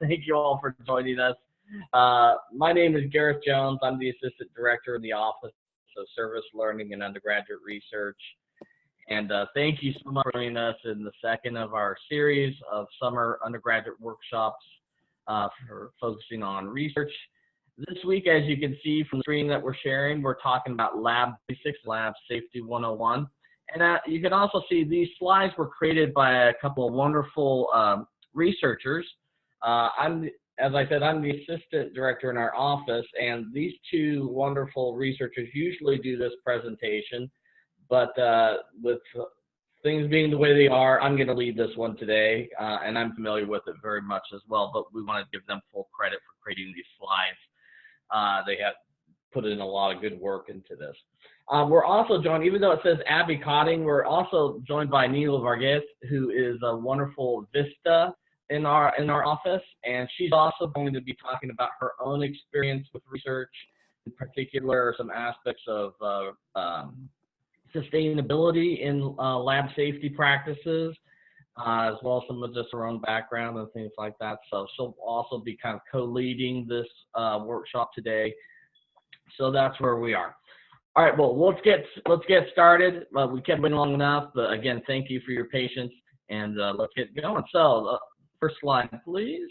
Thank you all for joining us. My name is Gareth Jones. I'm the Assistant Director in the Office of Service Learning and Undergraduate Research. And thank you so much for joining us in the second of our series of summer undergraduate workshops for focusing on research. This week, as you can see from the screen that we're sharing, we're talking about Lab Basics, Lab Safety 101. And you can also see these slides were created by a couple of wonderful researchers. As I said, I'm the assistant director in our office, and these two wonderful researchers usually do this presentation, but with things being the way they are, I'm going to lead this one today, and I'm familiar with it very much as well, but we want to give them full credit for creating these slides. They have put in a lot of good work into this. We're also joined, even though it says Abby Cotting, we're also joined by Neelu, Varghese, who is a wonderful Vista in our office, and she's also going to be talking about her own experience with research, in particular some aspects of sustainability in lab safety practices, as well as some of just her own background and things like that. So she'll also be kind of co-leading this workshop today. So that's where we are. All right, well, let's get started. We kept waiting long enough, but again, thank you for your patience, and let's get going. So first slide, please.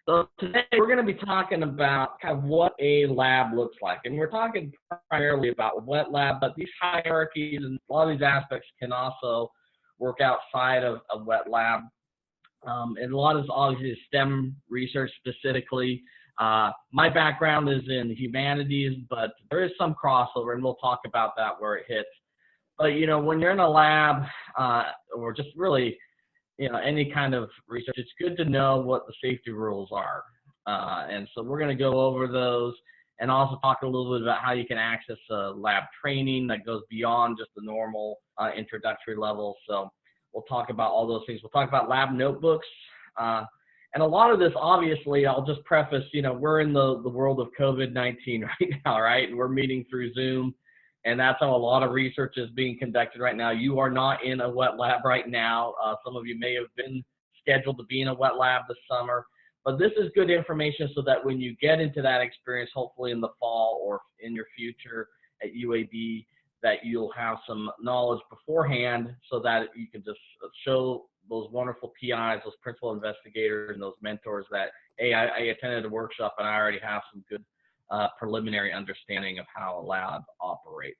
So today we're going to be talking about kind of what a lab looks like, and we're talking primarily about wet lab, but these hierarchies and a lot of these aspects can also work outside of a wet lab. And a lot of this obviously is STEM research specifically. My background is in humanities, but there is some crossover, and we'll talk about that where it hits. But you know, when you're in a lab, or just really, you know, any kind of research, it's good to know what the safety rules are. And so we're going to go over those, and also talk a little bit about how you can access lab training that goes beyond just the normal introductory level. So we'll talk about all those things. We'll talk about lab notebooks. And a lot of this, obviously, I'll just preface, you know, we're in the world of COVID-19 right now, right? And we're meeting through Zoom, and that's how a lot of research is being conducted right now. You are not in a wet lab right now. Some of you may have been scheduled to be in a wet lab this summer, but this is good information so that when you get into that experience, hopefully in the fall or in your future at UAB, that you'll have some knowledge beforehand so that you can just show those wonderful PIs, those principal investigators, and those mentors that, hey, I attended a workshop and I already have some good preliminary understanding of how a lab operates.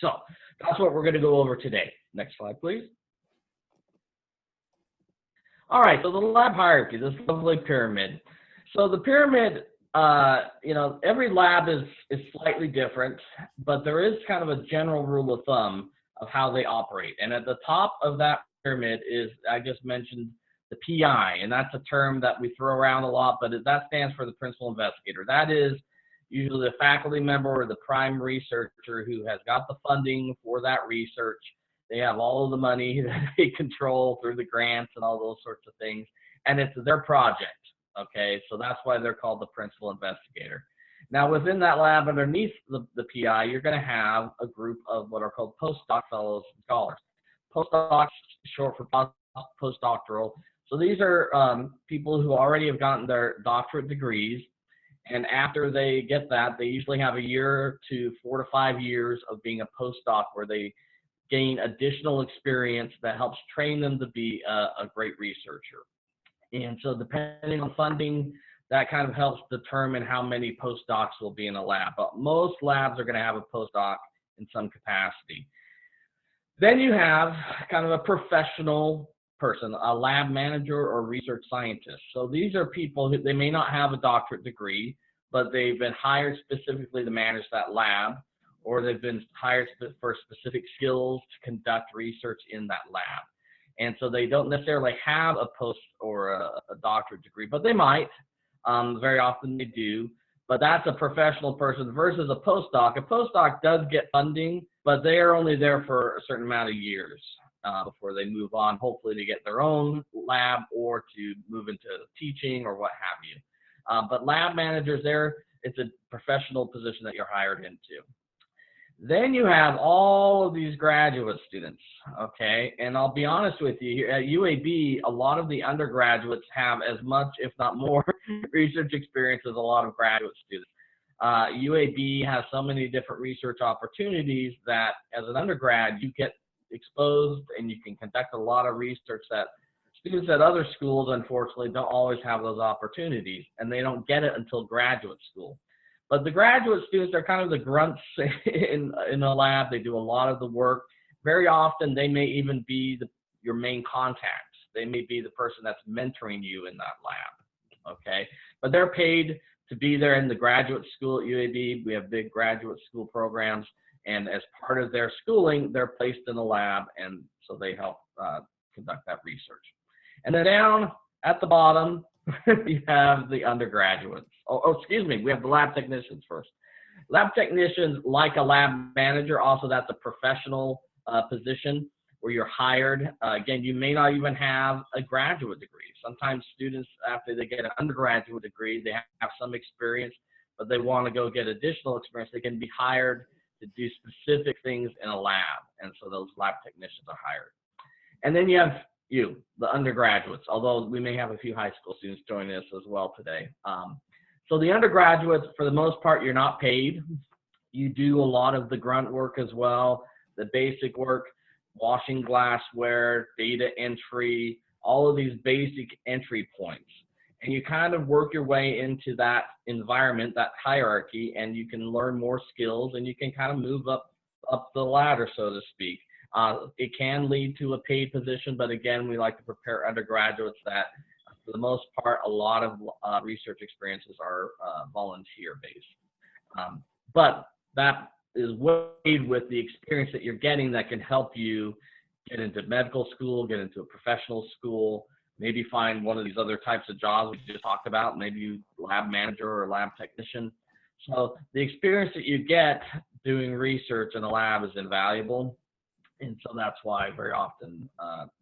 So that's what we're going to go over today. Next slide, please. All right, so the lab hierarchy, this lovely pyramid. So the pyramid, you know, every lab is slightly different, but there is kind of a general rule of thumb of how they operate. And at the top of that pyramid is, I just mentioned, the PI, and that's a term that we throw around a lot, but that stands for the principal investigator. That is usually the faculty member or the prime researcher who has got the funding for that research. They have all of the money that they control through the grants and all those sorts of things, and it's their project, okay? So that's why they're called the principal investigator. Now, within that lab, underneath the PI, you're going to have a group of what are called postdoc fellows and scholars. Postdocs, short for postdoctoral. So these are people who already have gotten their doctorate degrees, and after they get that, they usually have a year to 4 to 5 years of being a postdoc where they gain additional experience that helps train them to be a great researcher. And so depending on funding, that kind of helps determine how many postdocs will be in a lab. But most labs are going to have a postdoc in some capacity. Then you have kind of a professional person, a lab manager or research scientist. So these are people who, they may not have a doctorate degree, but they've been hired specifically to manage that lab, or they've been hired for specific skills to conduct research in that lab. And so they don't necessarily have a post or a doctorate degree, but they might. Very often they do. But that's a professional person versus a postdoc. A postdoc does get funding, but they are only there for a certain amount of years before they move on, hopefully to get their own lab or to move into teaching or what have you. But lab managers, it's a professional position that you're hired into. Then you have all of these graduate students, okay? And I'll be honest with you, here at UAB, a lot of the undergraduates have as much, if not more, research experience as a lot of graduate students. UAB has so many different research opportunities that as an undergrad, you get exposed and you can conduct a lot of research that students at other schools, unfortunately, don't always have those opportunities, and they don't get it until graduate school. But the graduate students are kind of the grunts in the lab. They do a lot of the work. Very often, they may even be your main contacts. They may be the person that's mentoring you in that lab, okay? But they're paid to be there in the graduate school at UAB. We have big graduate school programs, and as part of their schooling, they're placed in the lab, and so they help conduct that research. And then down at the bottom, you have the undergraduates. Excuse me, we have the lab technicians first. Lab technicians, like a lab manager, also that's a professional position where you're hired. Again, you may not even have a graduate degree. Sometimes students, after they get an undergraduate degree, they have some experience, but they want to go get additional experience. They can be hired to do specific things in a lab, and so those lab technicians are hired. And then you have the undergraduates, although we may have a few high school students joining us as well today. So the undergraduates, for the most part, you're not paid. You do a lot of the grunt work as well, the basic work, washing glassware, data entry, all of these basic entry points. And you kind of work your way into that environment, that hierarchy, and you can learn more skills, and you can kind of move up the ladder, so to speak. It can lead to a paid position, but again, we like to prepare undergraduates that, for the most part, a lot of research experiences are volunteer-based. But that is weighed with the experience that you're getting that can help you get into medical school, get into a professional school, maybe find one of these other types of jobs we just talked about, maybe you lab manager or lab technician. So the experience that you get doing research in a lab is invaluable. And so that's why very often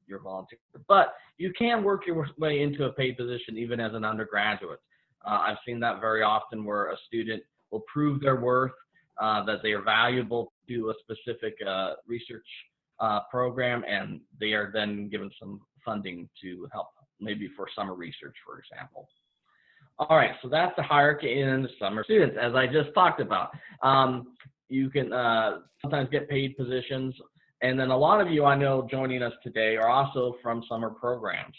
you're volunteer. But you can work your way into a paid position even as an undergraduate. I've seen that very often where a student will prove their worth, that they are valuable to a specific research program, and they are then given some funding to help, maybe for summer research, for example. All right, so that's the hierarchy in the summer students, as I just talked about. You can sometimes get paid positions. And then a lot of you I know joining us today are also from summer programs.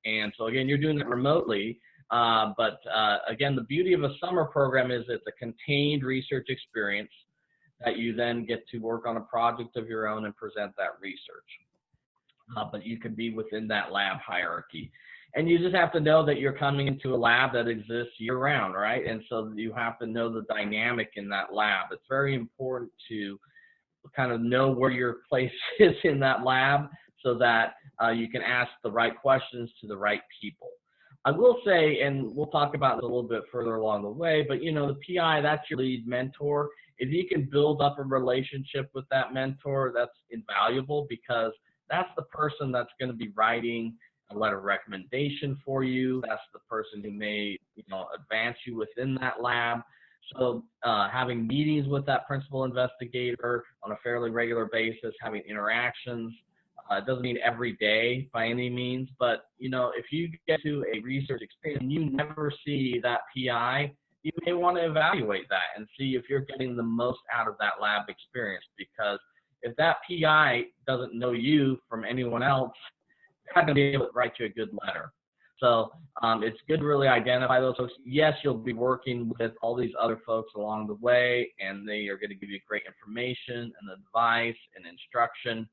And so again, you're doing it remotely, but again, the beauty of a summer program is it's a contained research experience that you then get to work on a project of your own and present that research. But you can be within that lab hierarchy. And you just have to know that you're coming into a lab that exists year-round, right? And so you have to know the dynamic in that lab. It's very important to kind of know where your place is in that lab so that you can ask the right questions to the right people. I will say, and we'll talk about this a little bit further along the way, but you know, the PI, that's your lead mentor. If you can build up a relationship with that mentor, that's invaluable, because that's the person that's going to be writing a letter of recommendation for you. That's the person who may, you know, advance you within that lab. So having meetings with that principal investigator on a fairly regular basis, having interactions, it doesn't mean every day by any means, but you know, if you get to a research experience and you never see that PI, you may want to evaluate that and see if you're getting the most out of that lab experience, because if that PI doesn't know you from anyone else, they're not going to be able to write you a good letter. So it's good to really identify those folks. Yes, you'll be working with all these other folks along the way, and they are going to give you great information and advice and instruction.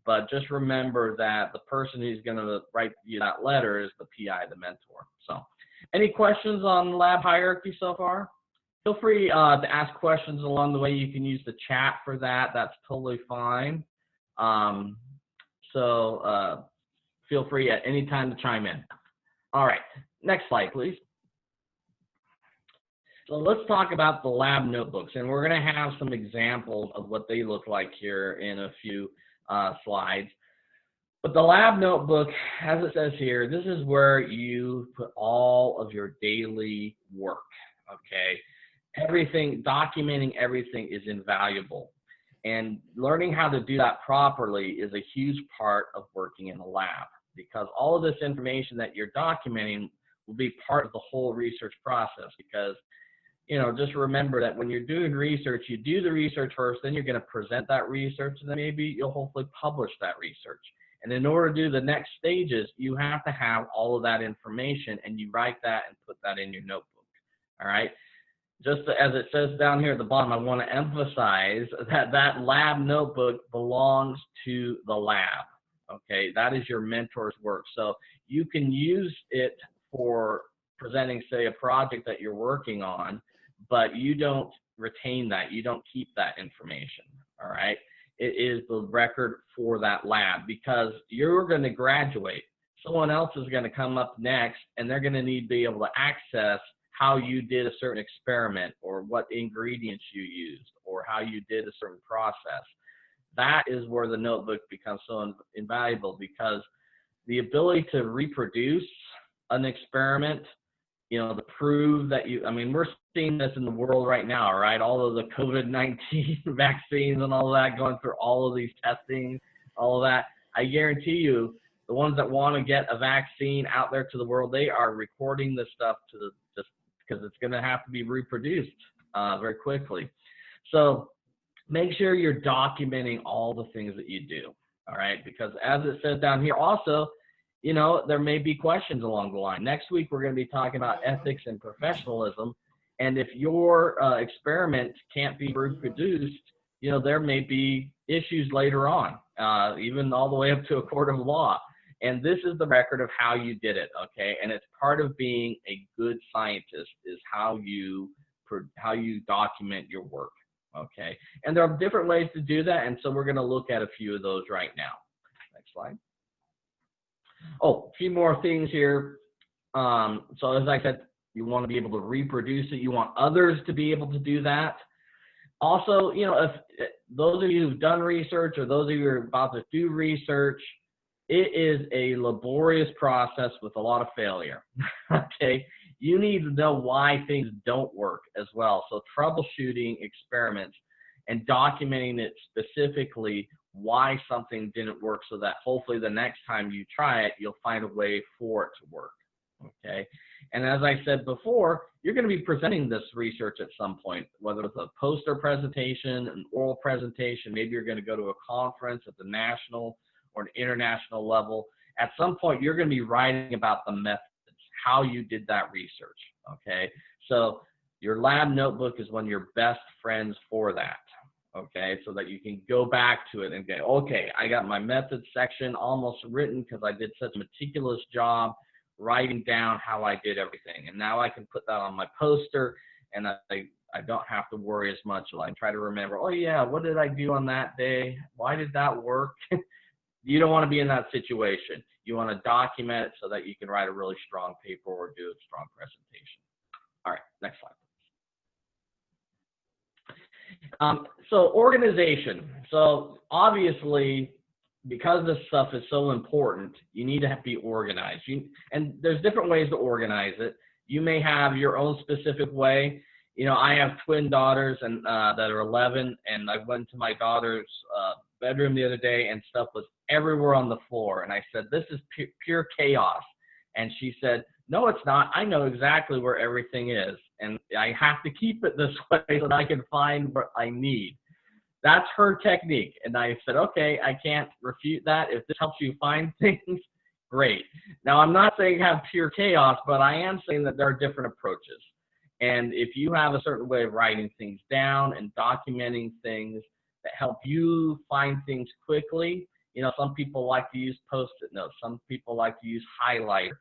But just remember that the person who's going to write you that letter is the PI, the mentor. So any questions on lab hierarchy so far? Feel free to ask questions along the way. You can use the chat for that. That's totally fine. Feel free at any time to chime in. All right, next slide, please. So let's talk about the lab notebooks, and we're going to have some examples of what they look like here in a few slides. But the lab notebook, as it says here, this is where you put all of your daily work, okay? Everything, documenting everything is invaluable. And learning how to do that properly is a huge part of working in a lab, because all of this information that you're documenting will be part of the whole research process. Because, you know, just remember that when you're doing research, you do the research first, then you're going to present that research, and then maybe you'll hopefully publish that research. And in order to do the next stages, you have to have all of that information, and you write that and put that in your notebook. All right. Just as it says down here at the bottom, I want to emphasize that that lab notebook belongs to the lab. Okay, that is your mentor's work. So you can use it for presenting, say, a project that you're working on, but you don't retain that. You don't keep that information. All right, it is the record for that lab, because you're going to graduate. Someone else is going to come up next, and they're going to need to be able to access how you did a certain experiment, or what ingredients you used, or how you did a certain process. That is where the notebook becomes so invaluable, because the ability to reproduce an experiment, you know, to prove that you, I mean, we're seeing this in the world right now, right? All of the COVID-19 vaccines and all of that, going through all of these testing, all of that. I guarantee you, the ones that want to get a vaccine out there to the world, they are recording this stuff to the, just because it's going to have to be reproduced very quickly. So make sure you're documenting all the things that you do, all right? Because as it says down here also, you know, there may be questions along the line. Next week, we're going to be talking about ethics and professionalism. And if your experiment can't be reproduced, you know, there may be issues later on, even all the way up to a court of law. And this is the record of how you did it, okay? And it's part of being a good scientist, is how you document your work, okay? And there are different ways to do that, and so we're going to look at a few of those right now. Next slide. Oh, a few more things here. So as I said, you want to be able to reproduce it. You want others to be able to do that. Also, you know, if those of you who've done research, or those of you who are about to do research, it is a laborious process with a lot of failure, okay? You need to know why things don't work as well. So troubleshooting experiments and documenting it specifically, why something didn't work, so that hopefully the next time you try it, you'll find a way for it to work, okay? And as I said before, you're going to be presenting this research at some point, whether it's a poster presentation, an oral presentation, maybe you're going to go to a conference at the national or an international level. At some point, you're going to be writing about the methods, how you did that research, okay? So your lab notebook is one of your best friends for that, okay? So that you can go back to it and go, okay, I got my methods section almost written because I did such a meticulous job writing down how I did everything. And now I can put that on my poster, and I don't have to worry as much. I try to remember, oh yeah, what did I do on that day? Why did that work? You don't want to be in that situation. You want to document it so that you can write a really strong paper or do a strong presentation. All right, next slide. So organization. So obviously, because this stuff is so important, you need to be organized. And there's different ways to organize it. You may have your own specific way. You know, I have twin daughters and that are 11, and I went to my daughter's bedroom the other day, and stuff was everywhere on the floor. And I said, this is pure chaos. And she said, no, it's not. I know exactly where everything is, and I have to keep it this way so that I can find what I need. That's her technique. And I said, okay, I can't refute that. If this helps you find things, great. Now, I'm not saying have pure chaos, but I am saying that there are different approaches. And if you have a certain way of writing things down and documenting things that help you find things quickly, you know, some people like to use Post-it notes. Some people like to use highlighter.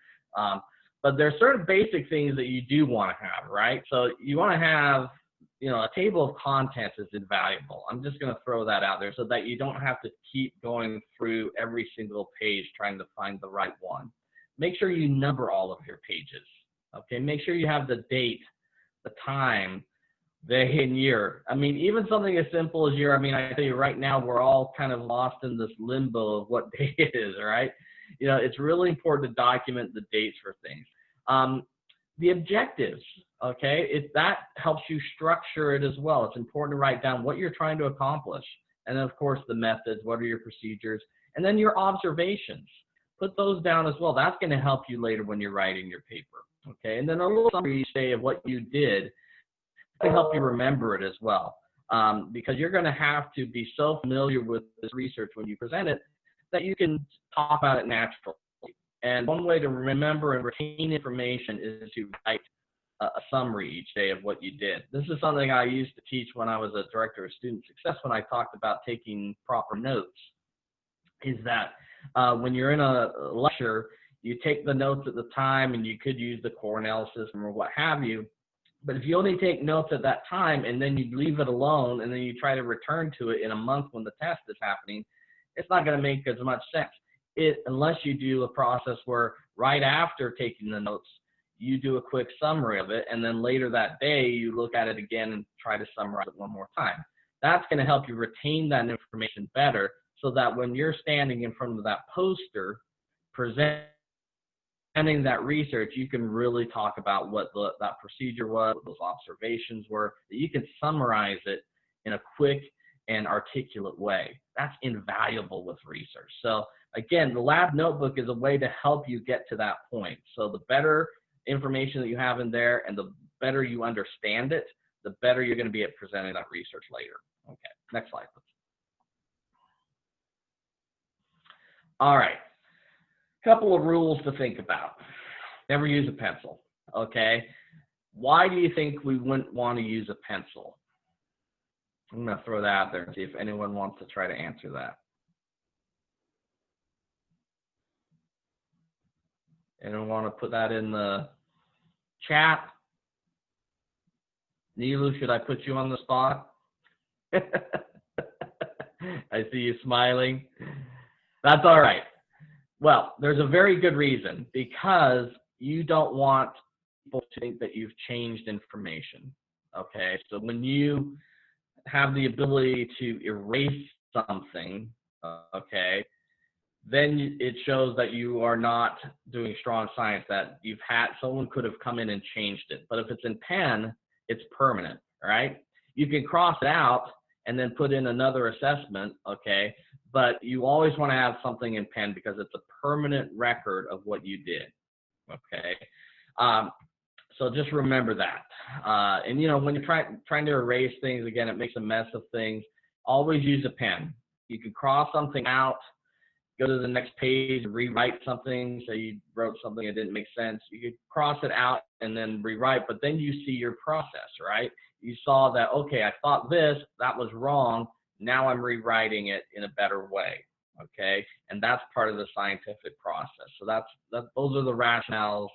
But there are certain basic things that you do want to have, right? So you want to have, you know, a table of contents is invaluable. I'm just going to throw that out there so that you don't have to keep going through every single page trying to find the right one. Make sure you number all of your pages, okay? Make sure you have the date, the time, day and year. I mean, even something as simple as year. I mean, I tell you right now, we're all kind of lost in this limbo of what day it is, right? You know, it's really important to document the dates for things. The objectives, okay? That helps you structure it as well. It's important to write down what you're trying to accomplish. And then, of course, the methods, what are your procedures, and then your observations. Put those down as well. That's going to help you later when you're writing your paper. Okay, and then a little summary each day of what you did to help you remember it as well. Because you're going to have to be so familiar with this research when you present it that you can talk about it naturally. And one way to remember and retain information is to write a summary each day of what you did. This is something I used to teach when I was a director of student success when I talked about taking proper notes, is that when you're in a lecture, you take the notes at the time and you could use the Cornell system or what have you. But if you only take notes at that time and then you leave it alone and then you try to return to it in a month when the test is happening, it's not going to make as much sense. Unless you do a process where right after taking the notes, you do a quick summary of it, and then later that day you look at it again and try to summarize it one more time. That's going to help you retain that information better so that when you're standing in front of that poster presenting that research, you can really talk about what that procedure was, what those observations were, that you can summarize it in a quick and articulate way. That's invaluable with research. So again, the lab notebook is a way to help you get to that point. So the better information that you have in there and the better you understand it, the better you're going to be at presenting that research later. Okay, next slide, please. All right, couple of rules to think about. Never use a pencil, okay? Why do you think we wouldn't want to use a pencil? I'm going to throw that out there and see if anyone wants to try to answer that. Anyone want to put that in the chat? Neelu, should I put you on the spot? I see you smiling. That's all right. Well, there's a very good reason, because you don't want people to think that you've changed information, okay? So when you have the ability to erase something, okay, then it shows that you are not doing strong science, that someone could have come in and changed it. But if it's in pen, it's permanent, right? You can cross it out and then put in another assessment, okay? But you always want to have something in pen because it's a permanent record of what you did, okay? So just remember that. And you know, when you're trying to erase things, again, it makes a mess of things. Always use a pen. You can cross something out, go to the next page, rewrite something. So you wrote something that didn't make sense. You could cross it out and then rewrite, but then you see your process, right? You saw that, okay, I thought this, that was wrong. Now I'm rewriting it in a better way, okay? And that's part of the scientific process. So those are the rationales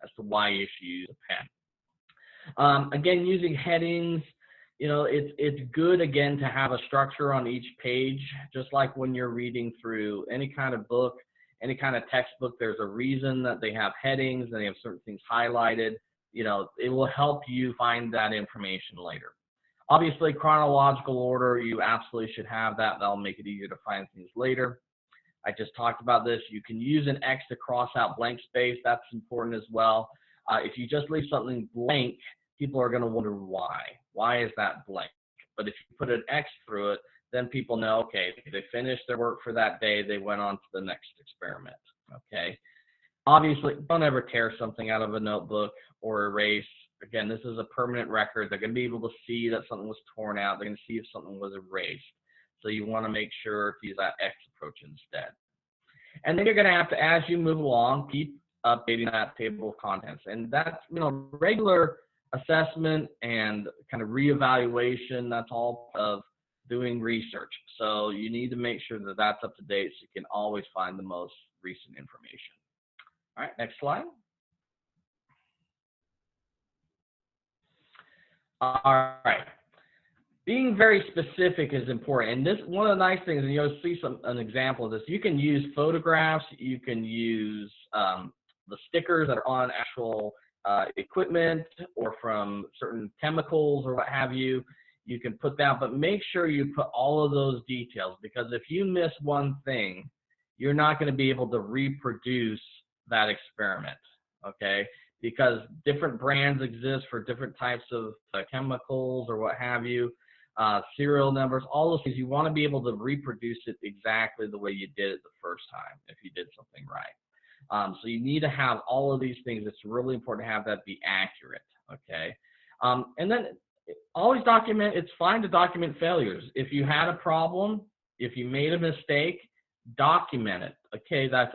as to why you should use a pen. Again, using headings, you know, it's good, again, to have a structure on each page, just like when you're reading through any kind of book, any kind of textbook. There's a reason that they have headings and they have certain things highlighted. You know, it will help you find that information later. Obviously, chronological order, you absolutely should have that. That'll make it easier to find things later. I just talked about this. You can use an X to cross out blank space. That's important as well. If you just leave something blank, people are going to wonder why. Why is that blank? But if you put an X through it, then people know, okay, they finished their work for that day, they went on to the next experiment, okay? Obviously, don't ever tear something out of a notebook or erase. Again, this is a permanent record. They're going to be able to see that something was torn out. They're going to see if something was erased. So you want to make sure to use that X approach instead. And then you're going to have to, as you move along, keep updating that table of contents. And that's, you know, regular assessment and kind of reevaluation. That's all of doing research. So you need to make sure that that's up to date so you can always find the most recent information. All right, next slide. All right. Being very specific is important, and this one of the nice things, and you'll see an example of this. You can use photographs, you can use the stickers that are on actual equipment or from certain chemicals or what have you. You can put that, but make sure you put all of those details, because if you miss one thing, you're not going to be able to reproduce that experiment, okay? Because different brands exist for different types of chemicals or what have you. serial numbers, all those things. You want to be able to reproduce it exactly the way you did it the first time if you did something right. So you need to have all of these things. It's really important to have that be accurate, okay? And then always document. It's fine to document failures. If you had a problem, if you made a mistake, document it. Okay, that's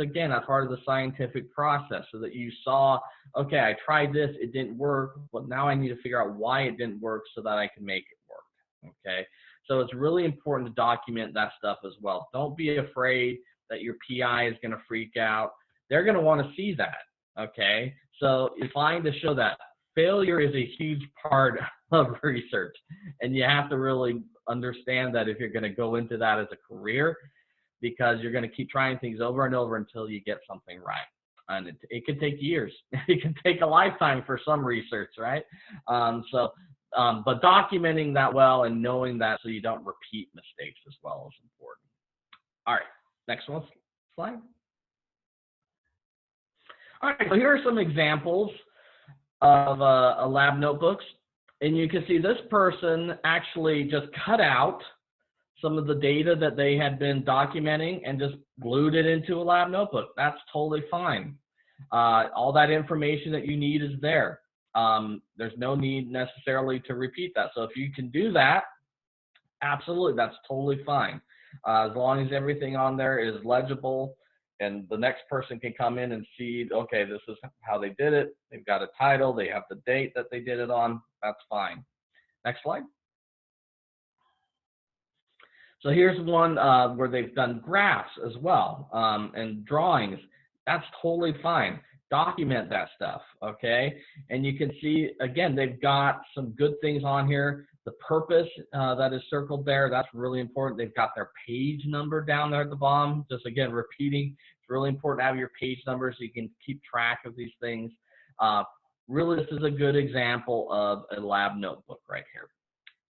part of the scientific process, so that you saw, okay, I tried this, it didn't work, but now I need to figure out why it didn't work so that I can make it work. Okay, so it's really important to document that stuff as well. Don't be afraid that your PI is going to freak out. They're going to want to see that. Okay, so it's fine to show that. Failure is a huge part of research, and you have to really understand that if you're going to go into that as a career, because you're going to keep trying things over and over until you get something right. And it could take years. It can take a lifetime for some research, right? But documenting that well and knowing that so you don't repeat mistakes as well is important. All right, next one slide. All right, so here are some examples of lab notebooks. And you can see this person actually just cut out some of the data that they had been documenting and just glued it into a lab notebook. That's totally fine. All that information that you need is there. There's no need necessarily to repeat that. So if you can do that, absolutely, that's totally fine. As long as everything on there is legible and the next person can come in and see, okay, this is how they did it. They've got a title, they have the date that they did it on, that's fine. Next slide. So here's one where they've done graphs as well and drawings. That's totally fine. Document that stuff, okay? And you can see, again, they've got some good things on here. The purpose that is circled there, that's really important. They've got their page number down there at the bottom. Just again, repeating, it's really important to have your page number so you can keep track of these things. Really, this is a good example of a lab notebook right here.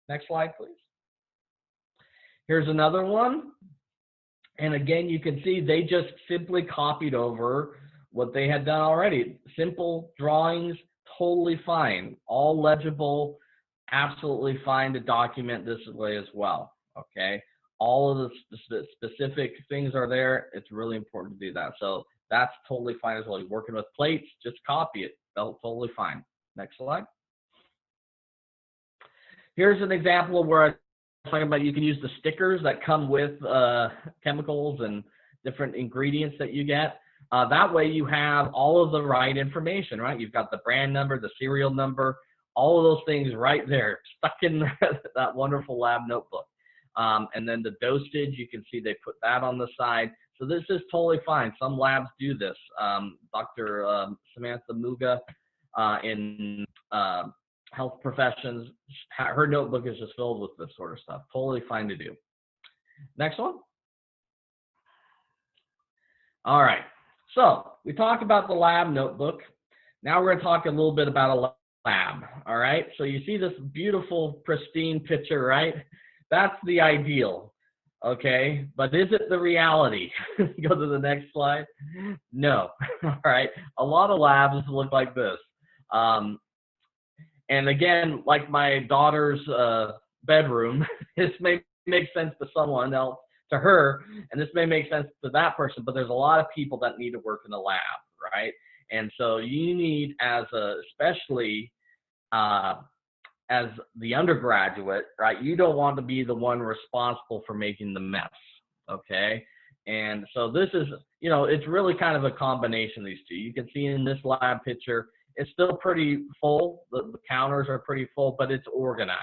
Next slide, please. Here's another one. And again, you can see they just simply copied over what they had done already. Simple drawings, totally fine. All legible, absolutely fine to document this way as well, okay? All of the specific things are there. It's really important to do that. So that's totally fine as well. You're working with plates, just copy it. That's totally fine. Next slide. Here's an example of where I talking about you can use the stickers that come with chemicals and different ingredients that you get. That way you have all of the right information, right? You've got the brand number, the serial number, all of those things right there stuck in that wonderful lab notebook. And then the dosage, you can see they put that on the side. So this is totally fine. Some labs do this. Dr. Samantha Muga in health professions, her notebook is just filled with this sort of stuff. Totally fine to do. Next one. All right, so we talked about the lab notebook. Now we're going to talk a little bit about a lab. All right, so you see this beautiful, pristine picture, right? That's the ideal, okay? But is it the reality? Go to the next slide. No. All right, a lot of labs look like this. And again, like my daughter's bedroom, this may make sense to someone else, to her, and this may make sense to that person, but there's a lot of people that need to work in the lab, right? And so you need, especially as the undergraduate, right, you don't want to be the one responsible for making the mess, okay? And so this is, it's really kind of a combination of these two. You can see in this lab picture, it's still pretty full. The counters are pretty full, but it's organized.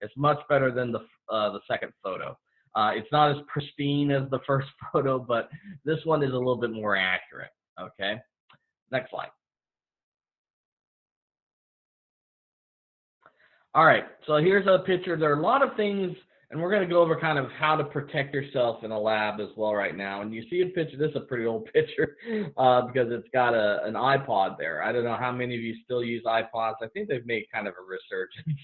It's much better than the second photo. It's not as pristine as the first photo, but this one is a little bit more accurate, okay? Next slide. All right, so here's a picture. There are a lot of things, and we're going to go over kind of how to protect yourself in a lab as well right now. And you see a picture, this is a pretty old picture because it's got an iPod there. I don't know how many of you still use iPods. I think they've made kind of a resurgence.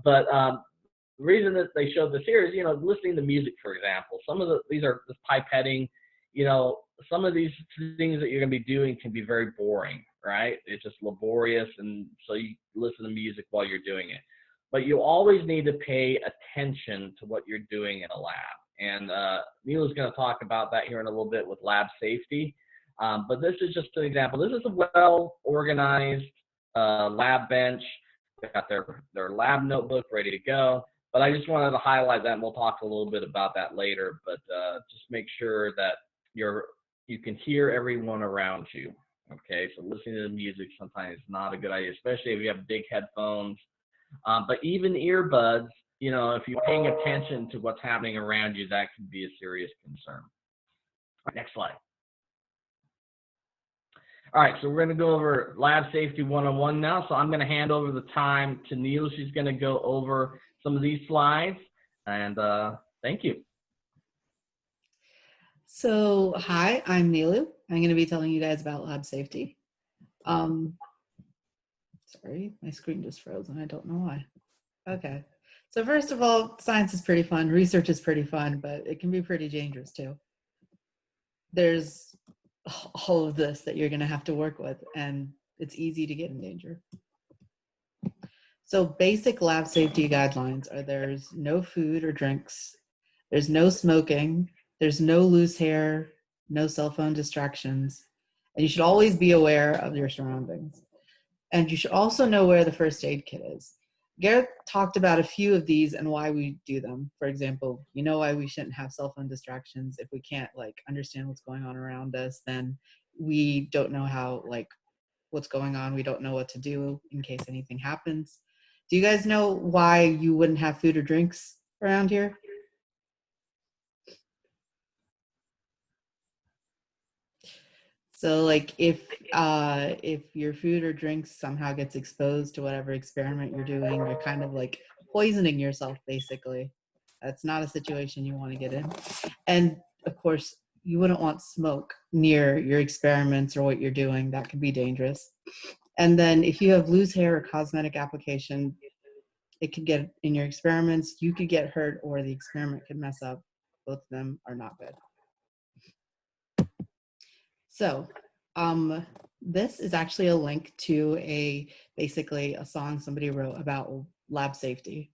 But the reason that they showed this here is, listening to music, for example. Some of these are just pipetting. Some of these things that you're going to be doing can be very boring, right? It's just laborious, and so you listen to music while you're doing it. but you always need to pay attention to what you're doing in a lab. And Neelu is going to talk about that here in a little bit with lab safety. But this is just an example. This is a well-organized lab bench. They've got their lab notebook ready to go. But I just wanted to highlight that, and we'll talk a little bit about that later. But just make sure that you can hear everyone around you. Okay, so listening to the music sometimes is not a good idea, especially if you have big headphones. But even earbuds, you know, if you're paying attention to what's happening around you, that could be a serious concern. Next slide. All right, so we're going to go over Lab Safety 101 now. So I'm going to hand over the time to Neelu. She's going to go over some of these slides, and thank you. So, hi, I'm Neelu. I'm going to be telling you guys about lab safety. Sorry, my screen just froze and I don't know why. Okay, so first of all, science is pretty fun, research is pretty fun, but it can be pretty dangerous too. There's all of this that you're going to have to work with, and it's easy to get in danger. So basic lab safety guidelines are: there's no food or drinks, there's no smoking, there's no loose hair, no cell phone distractions, and you should always be aware of your surroundings. And you should also know where the first aid kit is. Gareth talked about a few of these and why we do them. For example, you know why we shouldn't have cell phone distractions. If we can't understand what's going on around us, then we don't know how what's going on. We don't know what to do in case anything happens. Do you guys know why you wouldn't have food or drinks around here? So if your food or drinks somehow gets exposed to whatever experiment you're doing, you're kind of poisoning yourself, basically. That's not a situation you want to get in. And of course, you wouldn't want smoke near your experiments or what you're doing. That could be dangerous. And then if you have loose hair or cosmetic application, it could get in your experiments. You could get hurt, or the experiment could mess up. Both of them are not good. So this is actually a link to basically a song somebody wrote about lab safety.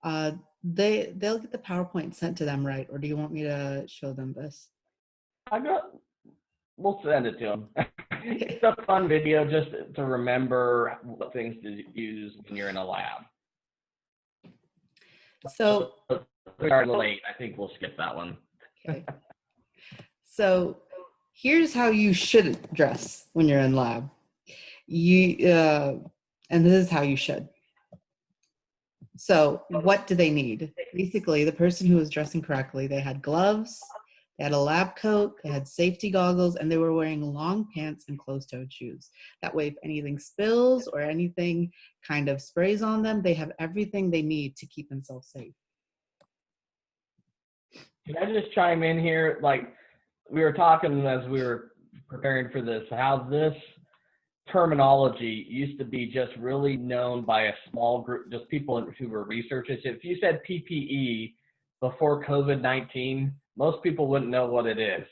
They'll get the PowerPoint sent to them, right? Or do you want me to show them this? We'll send it to them. It's a fun video just to remember what things to use when you're in a lab. So we're late. I think we'll skip that one. Okay. So here's how you should dress when you're in lab. And this is how you should. So what do they need? Basically, the person who was dressing correctly, they had gloves, they had a lab coat, they had safety goggles, and they were wearing long pants and closed-toed shoes. That way, if anything spills or anything kind of sprays on them, they have everything they need to keep themselves safe. Can I just chime in here? We were talking as we were preparing for this, how this terminology used to be just really known by a small group, just people who were researchers. If you said PPE before COVID-19, most people wouldn't know what it is.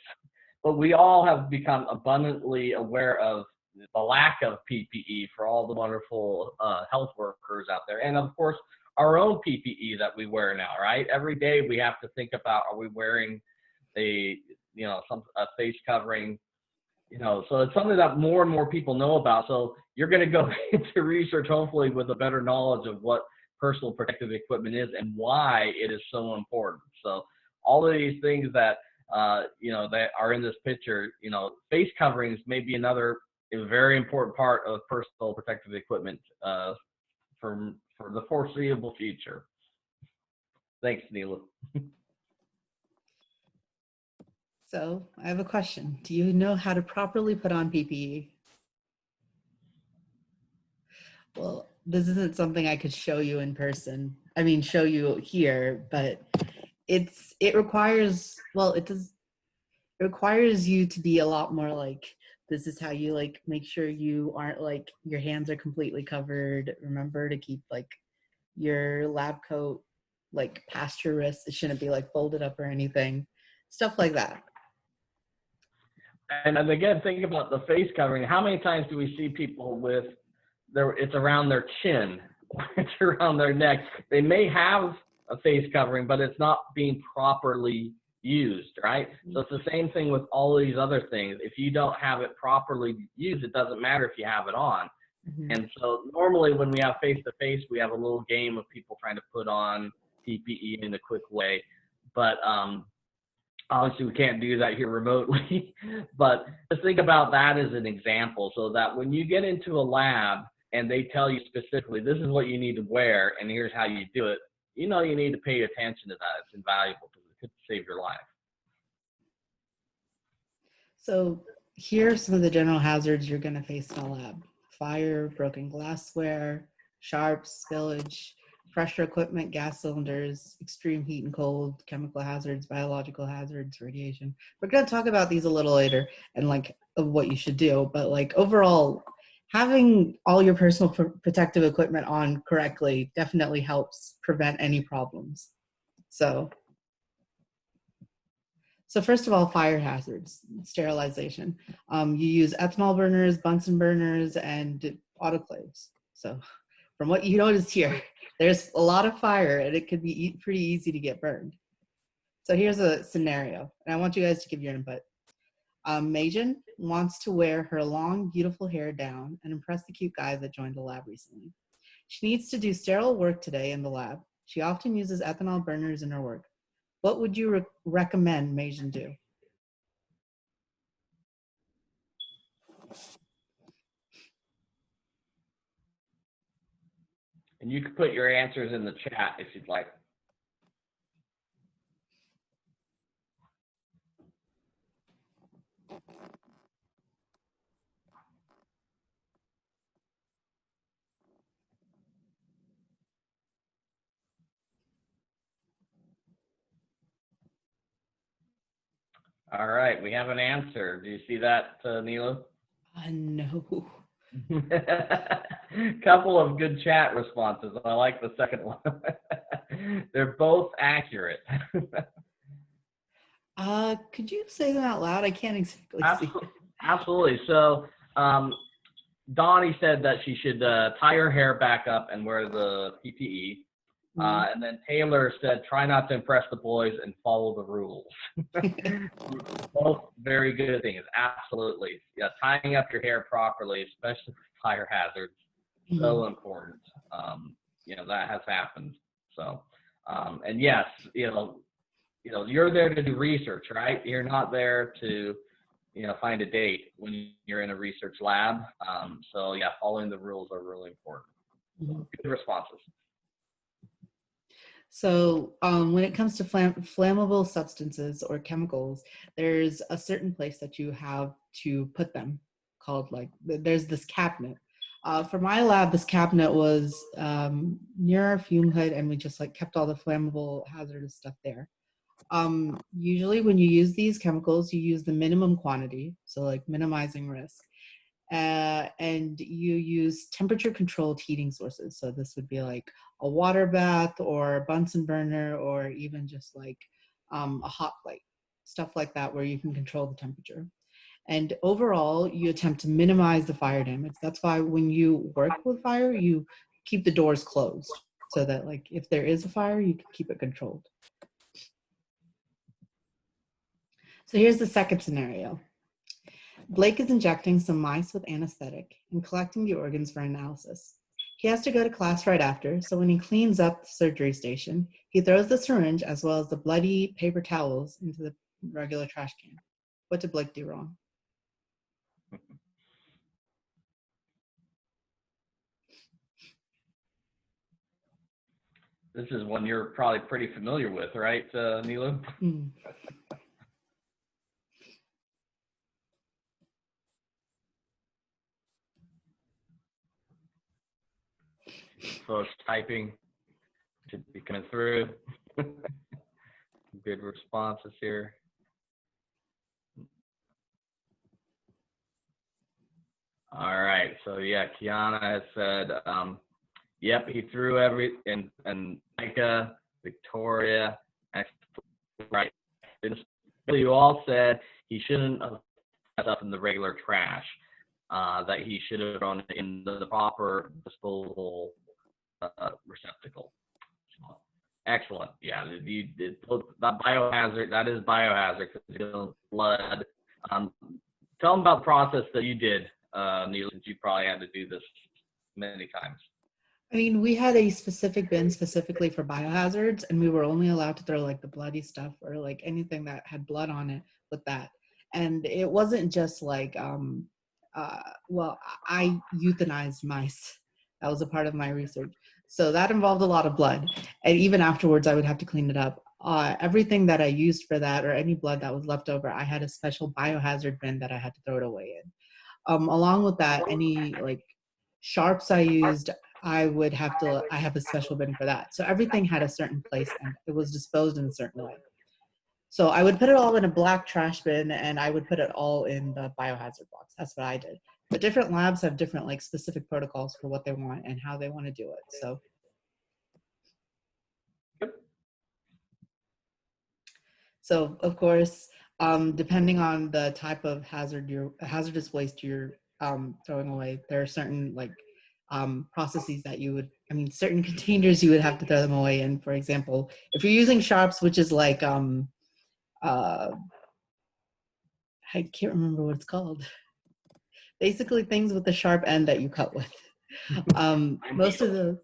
But we all have become abundantly aware of the lack of PPE for all the wonderful health workers out there. And of course, our own PPE that we wear now, right? Every day we have to think about, are we wearing a face covering, so it's something that more and more people know about. So you're going to go into research, hopefully, with a better knowledge of what personal protective equipment is and why it is so important. So all of these things that, that are in this picture, face coverings may be another very important part of personal protective equipment for the foreseeable future. Thanks, Neelu. So I have a question. Do you know how to properly put on PPE? Well, this isn't something I could show you in person. I mean, show you here, but it requires you to be a lot more this is how you make sure you aren't your hands are completely covered. Remember to keep your lab coat past your wrist. It shouldn't be folded up or anything. Stuff like that. And again, think about the face covering. How many times do we see people with it's around their chin around their neck. They may have a face covering, but it's not being properly used, right? So it's the same thing with all these other things. If you don't have it properly used, it doesn't matter if you have it on. And so normally when we have face-to-face, we have a little game of people trying to put on PPE in a quick way. But obviously we can't do that here remotely. But just think about that as an example, so that when you get into a lab and they tell you specifically, this is what you need to wear and here's how you do it, you know you need to pay attention to that. It's invaluable because it could save your life. So here are some of the general hazards you're going to face in a lab: fire, broken glassware, sharps, spillage, pressure equipment, gas cylinders, extreme heat and cold, chemical hazards, biological hazards, radiation. We're going to talk about these a little later and like of what you should do, but like overall, having all your personal protective equipment on correctly definitely helps prevent any problems. So first of all, fire hazards, sterilization. You use ethanol burners, Bunsen burners, and autoclaves. So from what you noticed here, there's a lot of fire and it could be pretty easy to get burned. So here's a scenario, and I want you guys to give your input. Majan wants to wear her long, beautiful hair down and impress the cute guy that joined the lab recently. She needs to do sterile work today in the lab. She often uses ethanol burners in her work. What would you recommend Majan do? And you can put your answers in the chat if you'd like. All right, we have an answer. Do you see that, Neelu? No. Couple of good chat responses. I like the second one. They're both accurate. Could you say them out loud? I can't exactly see it. Absolutely. So Donnie said that she should tie her hair back up and wear the PPE. And then Taylor said, try not to impress the boys and follow the rules. Both very good things. Absolutely. Yeah, tying up your hair properly, especially for fire hazards, so important. You know, that has happened. So, and yes, you know, you're there to do research, right? You're not there to, find a date when you're in a research lab. So yeah, following the rules are really important. Good responses. So when it comes to flammable substances or chemicals, there's a certain place that you have to put them called there's this cabinet. For my lab, this cabinet was near our fume hood, and we just kept all the flammable hazardous stuff there. Usually when you use these chemicals, you use the minimum quantity, so minimizing risk. And you use temperature controlled heating sources. So this would be a water bath or a Bunsen burner, or even just a hot plate, stuff like that, where you can control the temperature. And overall, you attempt to minimize the fire damage. That's why when you work with fire, you keep the doors closed so that if there is a fire, you can keep it controlled. So here's the second scenario. Blake is injecting some mice with anesthetic and collecting the organs for analysis. He has to go to class right after, so when he cleans up the surgery station, he throws the syringe as well as the bloody paper towels into the regular trash can. What did Blake do wrong? This is one you're probably pretty familiar with, right, Neelu? So typing should be coming through. Good responses here. All right, so yeah, Kiana has said, yep, he threw and Micah, Victoria, right. You all said he shouldn't have put up in the regular trash, that he should have thrown it in the proper disposal receptacle. So, excellent. Yeah, that biohazard, that is biohazard because blood. Tell them about the process that you did, Neelu, since you probably had to do this many times. I mean, we had a specific bin specifically for biohazards, and we were only allowed to throw like the bloody stuff or like anything that had blood on it with that. And it wasn't just like, well, I euthanized mice. That was a part of my research. So that involved a lot of blood. And even afterwards, I would have to clean it up. Everything that I used for that or any blood that was left over, I had a special biohazard bin that I had to throw it away in. Along with that, any like sharps I used, I have a special bin for that. So everything had a certain place and it was disposed in a certain way. So I would put it all in a black trash bin and I would put it all in the biohazard box. That's what I did. But different labs have different like specific protocols for what they want and how they want to do it. So of course, depending on the type of hazardous waste you're throwing away, there are certain like processes that certain containers you would have to throw them away in. For example, if you're using sharps, which is like I can't remember what it's called. Basically, things with the sharp end that you cut with. Most of the,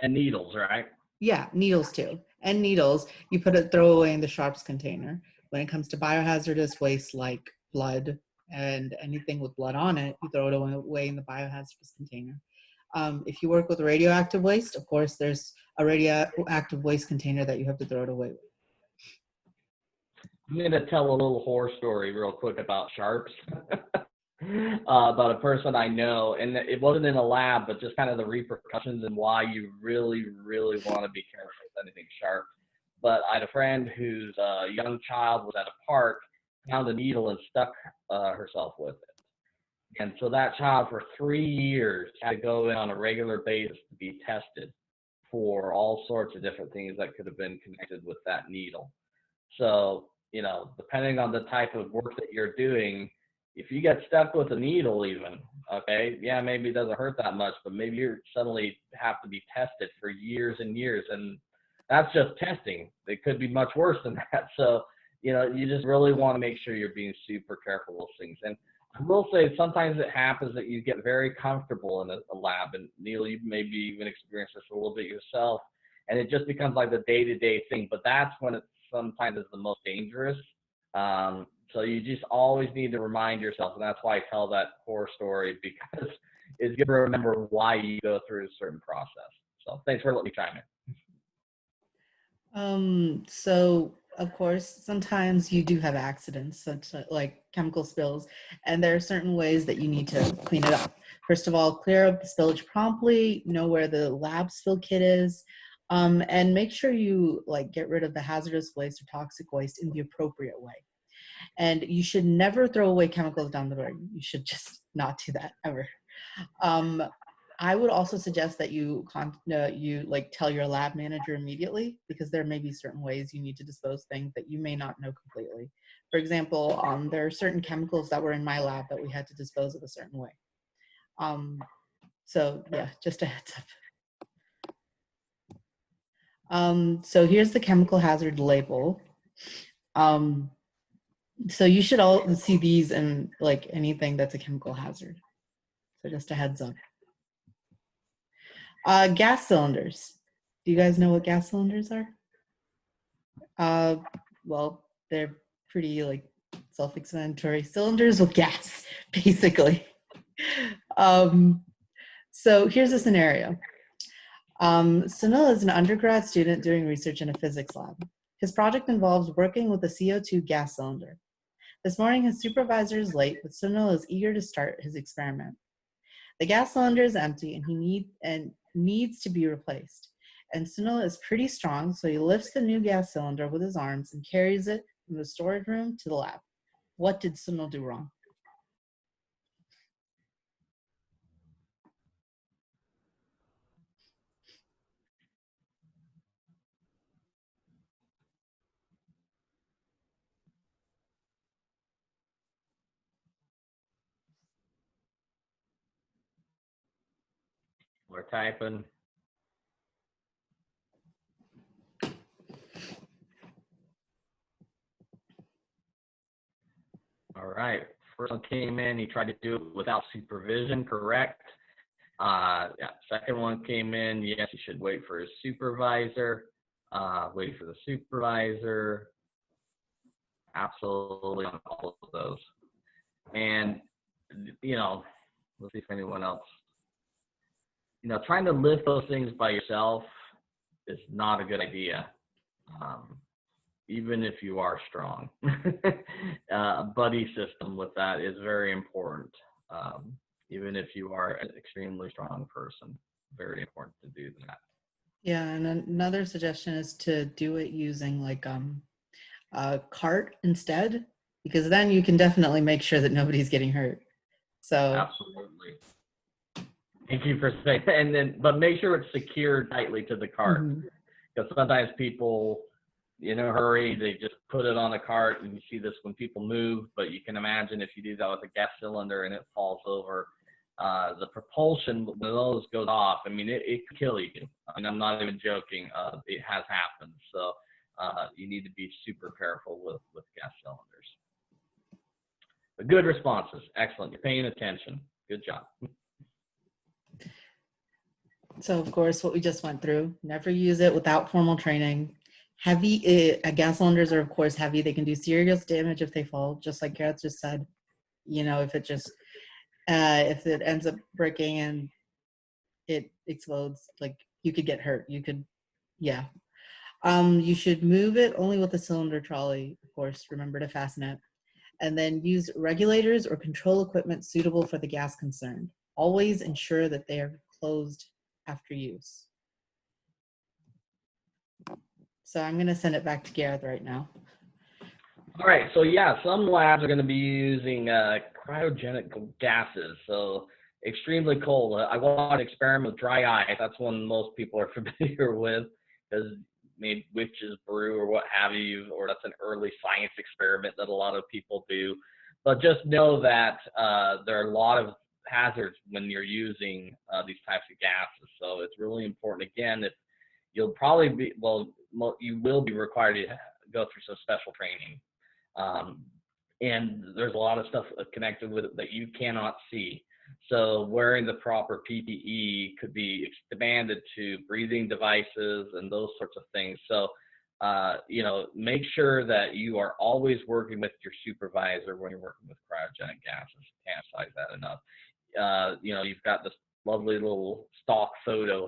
And needles, right? Yeah, needles too. And needles, you throw away in the sharps container. When it comes to biohazardous waste like blood and anything with blood on it, you throw it away in the biohazardous container. If you work with radioactive waste, of course, there's a radioactive waste container that you have to throw it away with. I'm going to tell a little horror story real quick about sharps. About a person I know, and it wasn't in a lab, but just kind of the repercussions and why you really, really want to be careful with anything sharp. But I had a friend whose young child was at a park, found a needle and stuck herself with it. And so that child for 3 years had to go in on a regular basis to be tested for all sorts of different things that could have been connected with that needle. So, depending on the type of work that you're doing, if you get stuck with a needle even, okay, yeah, maybe it doesn't hurt that much, but maybe you suddenly have to be tested for years and years. And that's just testing. It could be much worse than that. So, you just really want to make sure you're being super careful with things. And I will say sometimes it happens that you get very comfortable in a lab. And Neelu, you maybe even experienced this a little bit yourself. And it just becomes like the day-to-day thing. But that's when it sometimes is the most dangerous. So you just always need to remind yourself, and that's why I tell that horror story, because it's good to remember why you go through a certain process. So thanks for letting me chime in. So of course, sometimes you do have accidents, such like chemical spills, and there are certain ways that you need to clean it up. First of all, clear up the spillage promptly, know where the lab spill kit is, and make sure you get rid of the hazardous waste or toxic waste in the appropriate way. And you should never throw away chemicals down the road. You should just not do that ever. I would also suggest that you tell your lab manager immediately, because there may be certain ways you need to dispose things that you may not know completely. For example, there are certain chemicals that were in my lab that we had to dispose of a certain way. So yeah, just a heads up. So here's the chemical hazard label. So you should all see these in anything that's a chemical hazard. So just a heads up. Gas cylinders. Do you guys know what gas cylinders are? Well, they're pretty self-explanatory. Cylinders with gas, basically. So here's a scenario. Sunil is an undergrad student doing research in a physics lab. His project involves working with a CO2 gas cylinder. This morning, his supervisor is late, but Sunil is eager to start his experiment. The gas cylinder is empty, and he needs to be replaced. And Sunil is pretty strong, so he lifts the new gas cylinder with his arms and carries it from the storage room to the lab. What did Sunil do wrong? We're typing. right. First one came in, he tried to do it without supervision, correct? Yeah, second one came in, yes, he should wait for his supervisor. Wait for the supervisor. Absolutely on all of those. And, you know, let's see if anyone else, you know, trying to lift those things by yourself is not a good idea. Even if you are strong. A buddy system with that is very important. Even if you are an extremely strong person, very important to do that. Yeah, and another suggestion is to do it using like a cart instead, because then you can definitely make sure that nobody's getting hurt. So absolutely. Thank you for saying that. And then, but make sure it's secured tightly to the cart, because sometimes people, in a hurry, they just put it on a cart, and you see this when people move. But you can imagine if you do that with a gas cylinder and it falls over, the propulsion, when those goes off, I mean, it could kill you. I mean, I'm not even joking. It has happened. So you need to be super careful with gas cylinders. But good responses. Excellent. You're paying attention. Good job. So of course, what we just went through, never use it without formal training. Heavy, gas cylinders are of course heavy. They can do serious damage if they fall, just like Gareth just said. You know, if it just, if it ends up breaking and it explodes, like you could get hurt. You could, yeah. You should move it only with a cylinder trolley, of course, remember to fasten it. And then use regulators or control equipment suitable for the gas concerned. Always ensure that they are closed after use. So I'm going to send it back to Gareth right now. All right, so yeah, some labs are going to be using cryogenic gases, so extremely cold. I want to experiment with dry ice. That's one most people are familiar with, because maybe witches brew or what have you, or that's an early science experiment that a lot of people do. But just know that there are a lot of hazards when you're using these types of gases, so it's really important. Again, if you'll probably be, well, you will be required to go through some special training. And there's a lot of stuff connected with it that you cannot see. So wearing the proper PPE could be expanded to breathing devices and those sorts of things. So, you know, make sure that you are always working with your supervisor when you're working with cryogenic gases. Can't emphasize that enough. You know, you've got this lovely little stock photo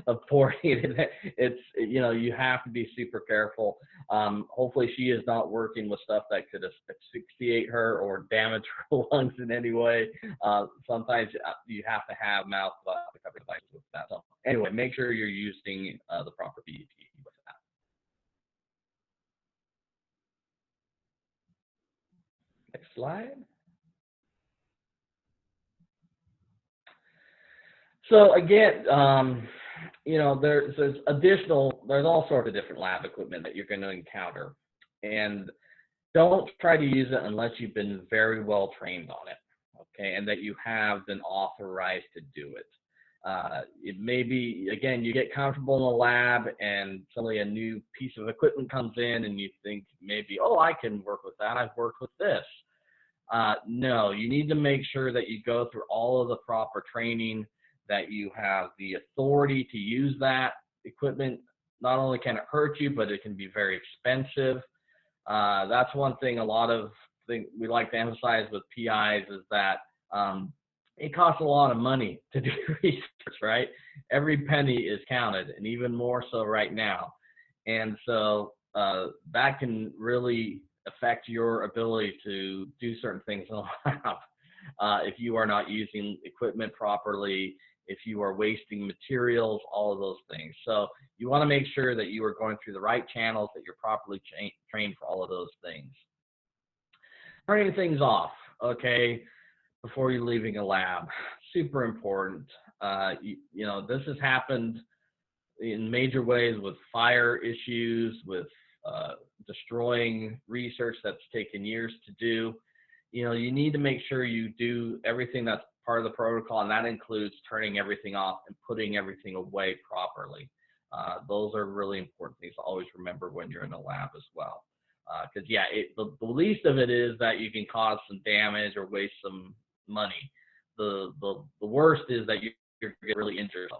of pouring it. It's, you know, you have to be super careful. Hopefully she is not working with stuff that could asphyxiate her or damage her lungs in any way. Sometimes you have to have mouth cover devices with that. So anyway, make sure you're using the proper PPE with that. Next slide. So again, you know, there's all sorts of different lab equipment that you're going to encounter, and don't try to use it unless you've been very well trained on it, okay, and that you have been authorized to do it. It may be, again, you get comfortable in the lab and suddenly a new piece of equipment comes in and you think maybe, oh, I can work with that. I've worked with this. No, you need to make sure that you go through all of the proper training, that you have the authority to use that equipment. Not only can it hurt you, but it can be very expensive. That's one thing a lot of things we like to emphasize with PIs is that it costs a lot of money to do research, right? Every penny is counted, and even more so right now. And so that can really affect your ability to do certain things in the lab. If you are not using equipment properly, if you are wasting materials, all of those things. So you want to make sure that you are going through the right channels, that you're properly trained for all of those things. Turning things off, okay, before you're leaving a lab, super important. You know, this has happened in major ways with fire issues, with destroying research that's taken years to do. You know, you need to make sure you do everything that's part of the protocol, and that includes turning everything off and putting everything away properly. Those are really important things to always remember when you're in a lab as well. Because yeah, the least of it is that you can cause some damage or waste some money. The worst is that you're going to get really injured,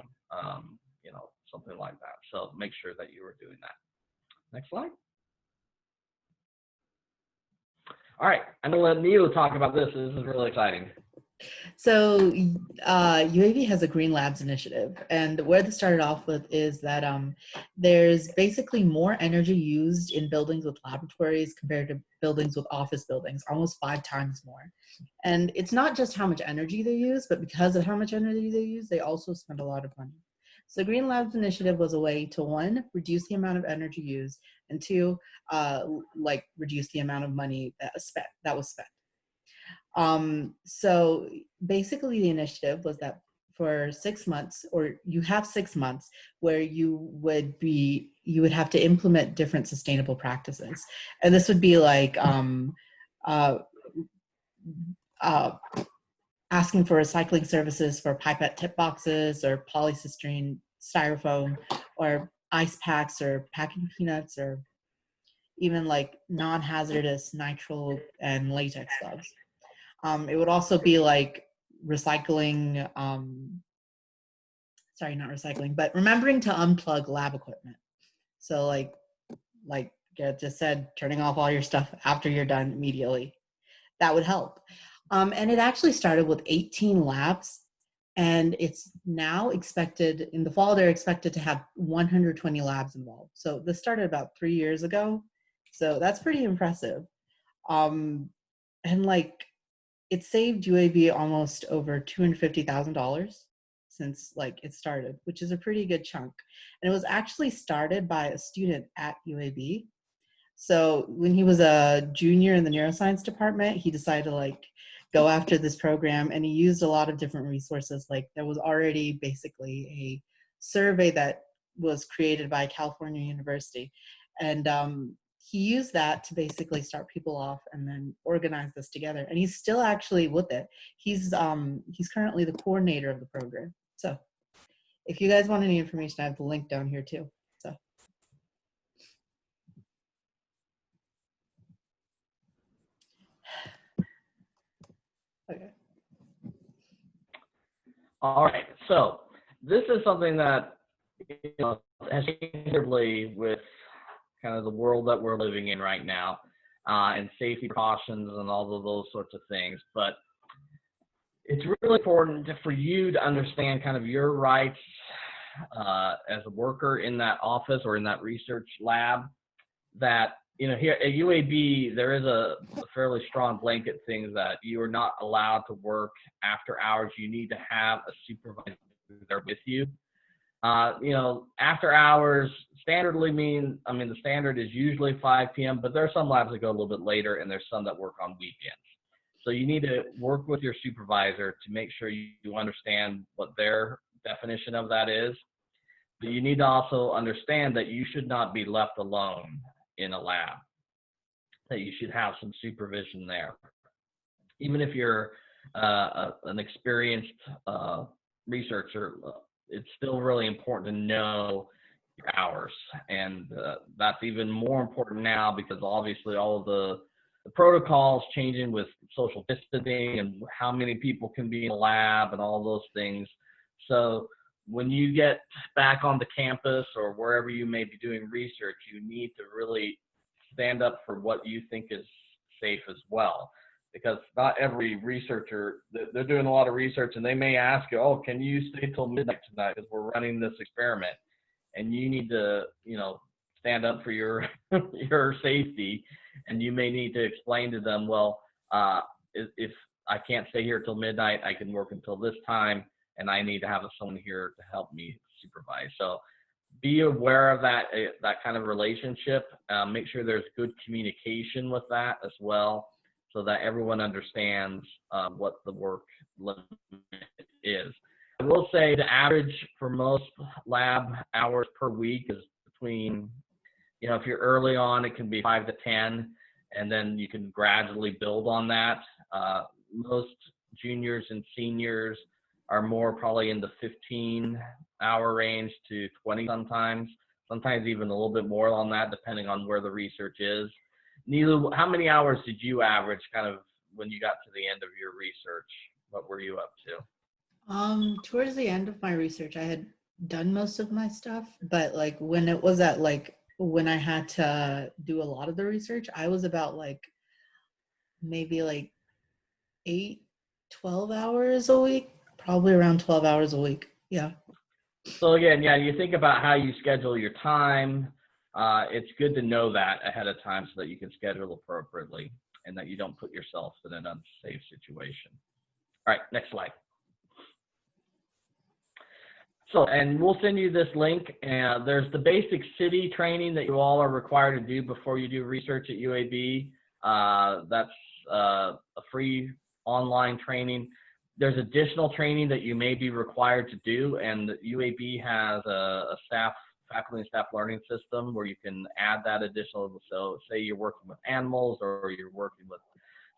you know, something like that. So make sure that you are doing that. Next slide. All right, I'm going to let Neelu talk about this. This is really exciting. So UAB has a Green Labs initiative, and where this started off with is that there's basically more energy used in buildings with laboratories compared to buildings with office buildings, almost 5 times more. And it's not just how much energy they use, but because of how much energy they use, they also spend a lot of money. So Green Labs initiative was a way to, 1, reduce the amount of energy used, and 2, like reduce the amount of money that was spent. So basically the initiative was that for 6 months, or you have 6 months where you would have to implement different sustainable practices. And this would be like asking for recycling services for pipette tip boxes or polystyrene, styrofoam, or ice packs, or packing peanuts, or even like non-hazardous nitrile and latex gloves. It would also be like recycling, sorry, not recycling, but remembering to unplug lab equipment. So like Gareth just said, turning off all your stuff after you're done immediately. That would help. And it actually started with 18 labs, and it's now expected, in the fall, they're expected to have 120 labs involved. So this started about 3 years ago. So that's pretty impressive. And like, it saved UAB almost over $250,000 since like it started, which is a pretty good chunk. And it was actually started by a student at UAB. So when he was a junior in the neuroscience department, he decided to like go after this program, and he used a lot of different resources. Like there was already basically a survey that was created by California University, and he used that to basically start people off and then organize this together. And he's still actually with it. He's currently the coordinator of the program. So if you guys want any information, I have the link down here too. So. Okay. All right, so this is something that, you know, has changed with kind of the world that we're living in right now, and safety precautions and all of those sorts of things. But it's really important for you to understand kind of your rights as a worker in that office or in that research lab. That, you know, here at UAB, there is a fairly strong blanket thing that you are not allowed to work after hours. You need to have a supervisor there with you. You know, after hours standardly the standard is usually 5 p.m., but there are some labs that go a little bit later, and there's some that work on weekends. So you need to work with your supervisor to make sure you understand what their definition of that is. But you need to also understand that you should not be left alone in a lab, that you should have some supervision there. Even if you're an experienced researcher, it's still really important to know your hours. And that's even more important now because obviously all of the protocols changing with social distancing and how many people can be in a lab and all those things. So when you get back on the campus or wherever you may be doing research, you need to really stand up for what you think is safe as well. Because not every researcher, they're doing a lot of research and they may ask you, oh, can you stay till midnight tonight because we're running this experiment? And you need to, you know, stand up for your your safety, and you may need to explain to them, well, if I can't stay here till midnight, I can work until this time, and I need to have someone here to help me supervise. So be aware of that kind of relationship. Make sure there's good communication with that as well, so that everyone understands what the work limit is. I will say the average for most lab hours per week is between, you know, if you're early on, it can be 5 to 10, and then you can gradually build on that. Most juniors and seniors are more probably in the 15-hour range to 20 sometimes even a little bit more on that, depending on where the research is. Neelu, how many hours did you average kind of when you got to the end of your research? What were you up to? Towards the end of my research, I had done most of my stuff, but like when it was at like when I had to do a lot of the research, I was about like maybe like 12 hours a week, probably around 12 hours a week. Yeah. So again, yeah, you think about how you schedule your time. It's good to know that ahead of time so that you can schedule appropriately and that you don't put yourself in an unsafe situation. All right, next slide. So, and we'll send you this link. There's the basic city training that you all are required to do before you do research at UAB. That's a free online training. There's additional training that you may be required to do, and the UAB has a faculty and staff learning system where you can add that additional. So say you're working with animals, or you're working with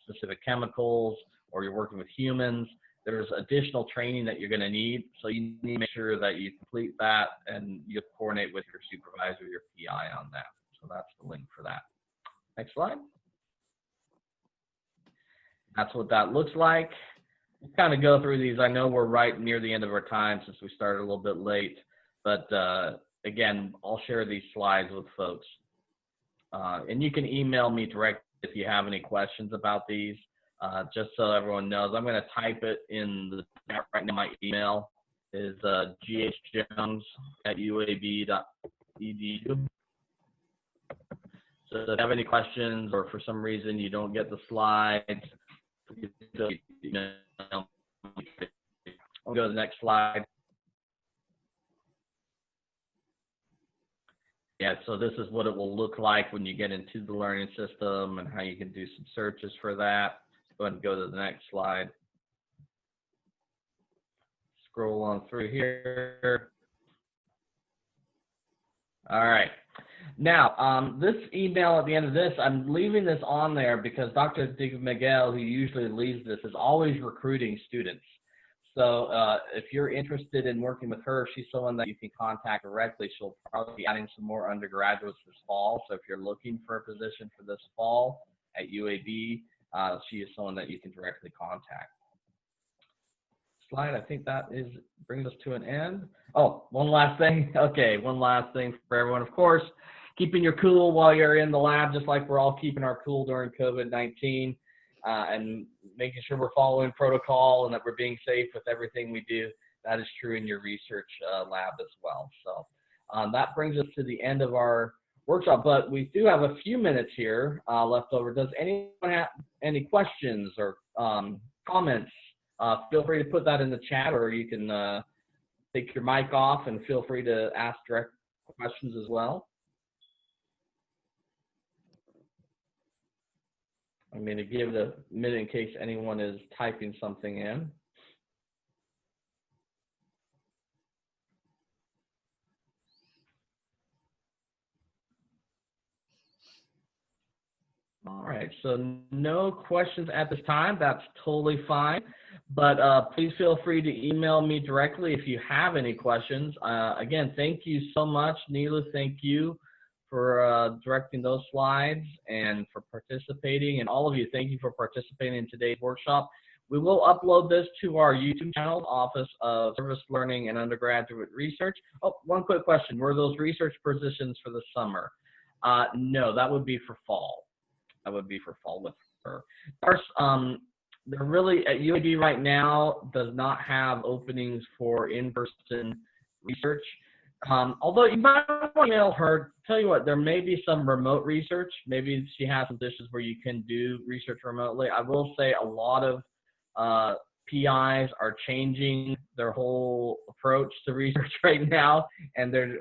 specific chemicals, or you're working with humans, there's additional training that you're going to need. So you need to make sure that you complete that and you coordinate with your supervisor, your PI on that. So that's the link for that. Next slide. That's what that looks like. We'll kind of go through these. I know we're right near the end of our time since we started a little bit late, but again, I'll share these slides with folks. And you can email me directly if you have any questions about these. Just so everyone knows, I'm going to type it in the chat right now. My email is ghjones@uab.edu. So if you have any questions or for some reason you don't get the slides, I'll go to the next slide. Yeah, so this is what it will look like when you get into the learning system and how you can do some searches for that. Go ahead and go to the next slide. Scroll on through here. All right. Now, this email at the end of this, I'm leaving this on there because Dr. Di Miguel, who usually leads this, is always recruiting students. So if you're interested in working with her, she's someone that you can contact directly. She'll probably be adding some more undergraduates this fall. So if you're looking for a position for this fall at UAB, she is someone that you can directly contact. Slide, I think that brings us to an end. Oh, one last thing. Okay, one last thing for everyone. Of course, keeping your cool while you're in the lab, just like we're all keeping our cool during COVID-19, and making sure we're following protocol and that we're being safe with everything we do. That is true in your research lab as well. So that brings us to the end of our workshop, but we do have a few minutes here left over. Does anyone have any questions or comments? Feel free to put that in the chat, or you can take your mic off and feel free to ask direct questions as well. I'm going to give it a minute in case anyone is typing something in. All right, so no questions at this time. That's totally fine. But please feel free to email me directly if you have any questions. Again, thank you so much, Neelu. Thank you for directing those slides and for participating. And all of you, thank you for participating in today's workshop. We will upload this to our YouTube channel, Office of Service Learning and Undergraduate Research. Oh, one quick question. Were those research positions for the summer? No, that would be for fall. That would be for fall with her. First, they're really at UAB right now does not have openings for in-person research. Although you might want to email her, tell you what, there may be some remote research. Maybe she has some positions where you can do research remotely. I will say a lot of PIs are changing their whole approach to research right now, and they're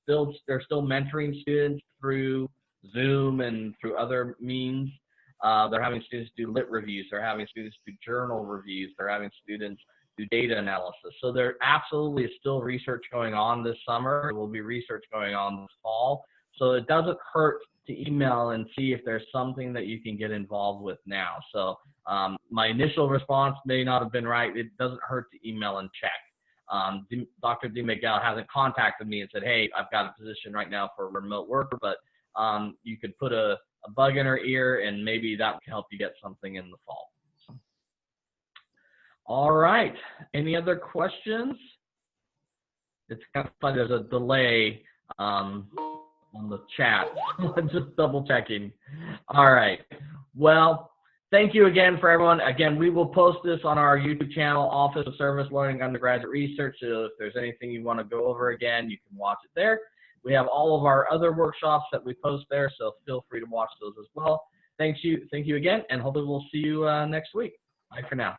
still mentoring students through Zoom and through other means. They're having students do lit reviews. They're having students do journal reviews. They're having students do data analysis. So there absolutely is still research going on this summer. There will be research going on this fall. So it doesn't hurt to email and see if there's something that you can get involved with now. So my initial response may not have been right. It doesn't hurt to email and check. Dr. Di Miguel hasn't contacted me and said, hey, I've got a position right now for a remote worker, but you could put a a bug in her ear, and maybe that can help you get something in the fall. All right. Any other questions? It's kind of fun. There's a delay on the chat. I'm just double checking. All right. Well, thank you again for everyone. Again, we will post this on our YouTube channel, Office of Service Learning Undergraduate Research. So if there's anything you want to go over again, you can watch it there. We have all of our other workshops that we post there, so feel free to watch those as well. Thank you again, and hopefully we'll see you next week. Bye for now.